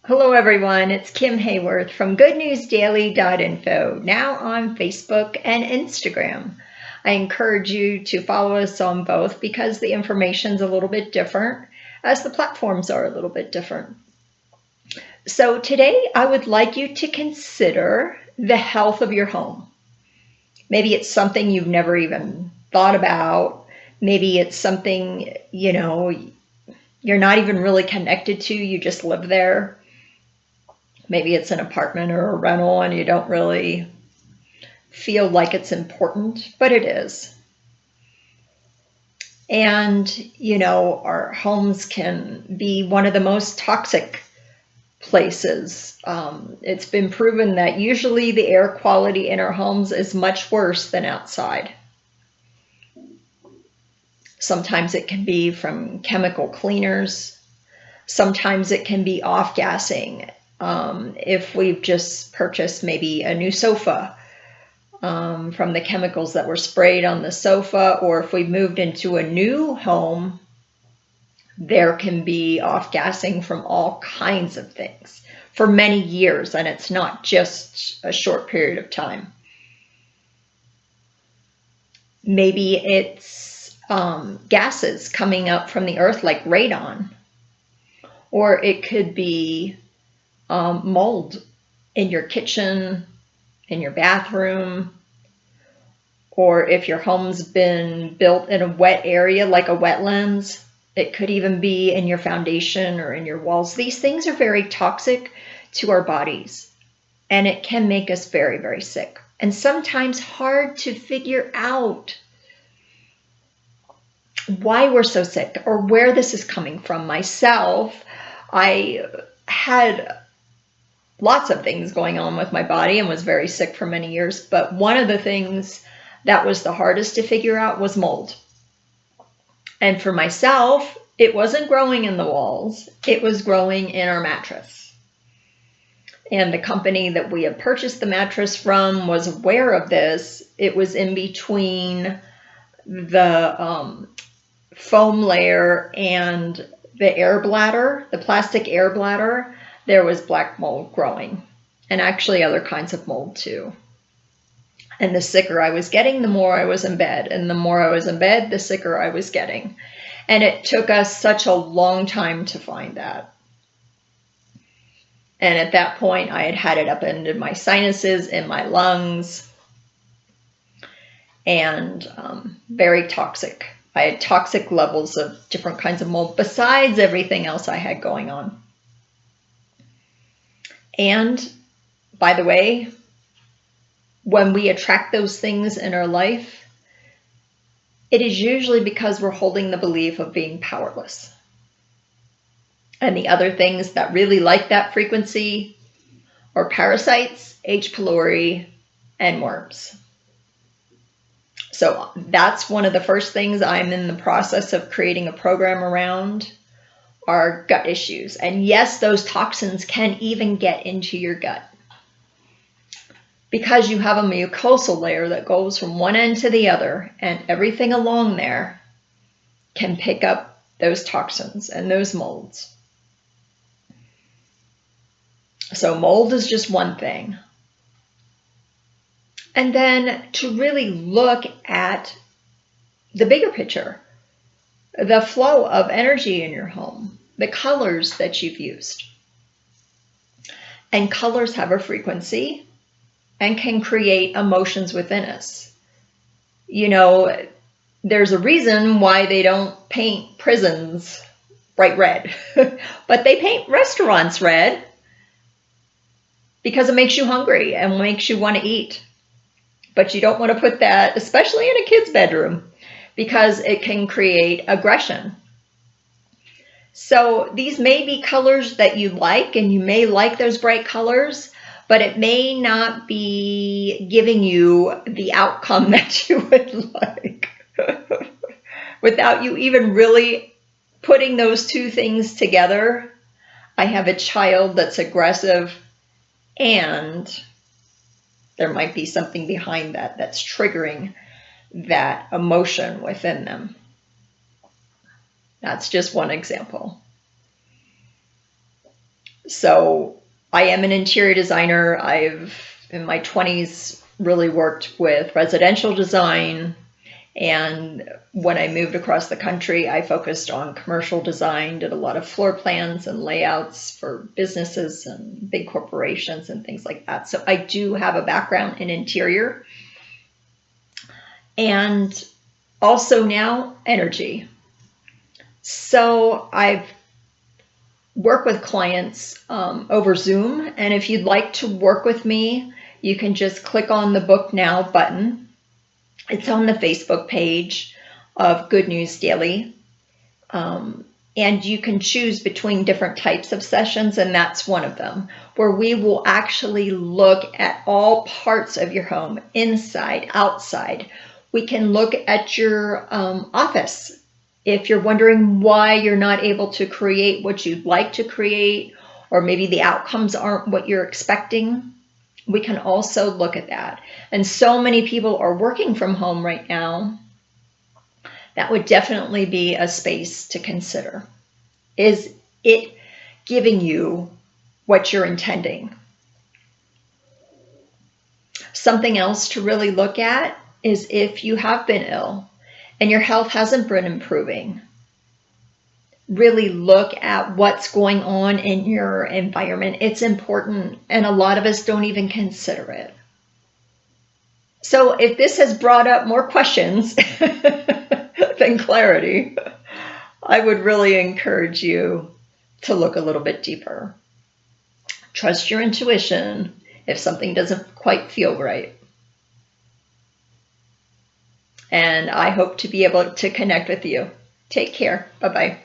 Hello everyone, it's Kim Hayworth from goodnewsdaily.info, now on Facebook and Instagram. I encourage you to follow us on both because the information's a little bit different, as the platforms are a little bit different. So today I would like you to consider the health of your home. Maybe it's something you've never even thought about. Maybe it's something, you're not even really connected to, you just live there. Maybe it's an apartment or a rental and you don't really feel like it's important, but it is. And, our homes can be one of the most toxic places. It's been proven that usually the air quality in our homes is much worse than outside. Sometimes it can be from chemical cleaners. Sometimes it can be off-gassing. If we've just purchased maybe a new sofa from the chemicals that were sprayed on the sofa, or if we moved into a new home, there can be off-gassing from all kinds of things for many years, and it's not just a short period of time. Maybe it's gases coming up from the earth like radon, or it could be mold in your kitchen, in your bathroom, or if your home's been built in a wet area like a wetlands, it could even be in your foundation or in your walls. These things are very toxic to our bodies, and it can make us very, very sick, and sometimes hard to figure out why we're so sick or where this is coming from. Myself, I had lots of things going on with my body and was very sick for many years, but one of the things that was the hardest to figure out was mold. And for myself, it wasn't growing in the walls, it was growing in our mattress. And the company that we had purchased the mattress from was aware of this. It was in between the foam layer and the air bladder, the plastic air bladder. There was black mold growing, and actually other kinds of mold too. And the sicker I was getting, the more I was in bed. And the more I was in bed, the sicker I was getting. And it took us such a long time to find that. And at that point, I had had it up into my sinuses, in my lungs, and very toxic. I had toxic levels of different kinds of mold besides everything else I had going on. And by the way, when we attract those things in our life, it is usually because we're holding the belief of being powerless. And the other things that really like that frequency are parasites, H. pylori, and worms. So that's one of the first things I'm in the process of creating a program around, are gut issues. And yes, those toxins can even get into your gut, because you have a mucosal layer that goes from one end to the other, and everything along there can pick up those toxins and those molds. So mold is just one thing. And then to really look at the bigger picture, the flow of energy in your home, the colors that you've used. And colors have a frequency and can create emotions within us. There's a reason why they don't paint prisons bright red, but they paint restaurants red because it makes you hungry and makes you want to eat. But you don't want to put that, especially in a kid's bedroom, because it can create aggression. So these may be colors that you like, and you may like those bright colors, but it may not be giving you the outcome that you would like without you even really putting those two things together. I have a child that's aggressive, and there might be something behind that that's triggering that emotion within them. That's just one example. So I am an interior designer. I've, in my 20s, really worked with residential design. And when I moved across the country, I focused on commercial design, did a lot of floor plans and layouts for businesses and big corporations and things like that. So I do have a background in interior. And also now energy. So I've worked with clients over Zoom. And if you'd like to work with me, you can just click on the Book Now button. It's on the Facebook page of Good News Daily. And you can choose between different types of sessions, and that's one of them, where we will actually look at all parts of your home, inside, outside. We can look at your office. If you're wondering why you're not able to create what you'd like to create, or maybe the outcomes aren't what you're expecting, we can also look at that. And so many people are working from home right now. That would definitely be a space to consider. Is it giving you what you're intending? Something else to really look at is if you have been ill and your health hasn't been improving. Really look at what's going on in your environment. It's important, and a lot of us don't even consider it. So if this has brought up more questions than clarity, I would really encourage you to look a little bit deeper. Trust your intuition if something doesn't quite feel right. And I hope to be able to connect with you. Take care. Bye-bye.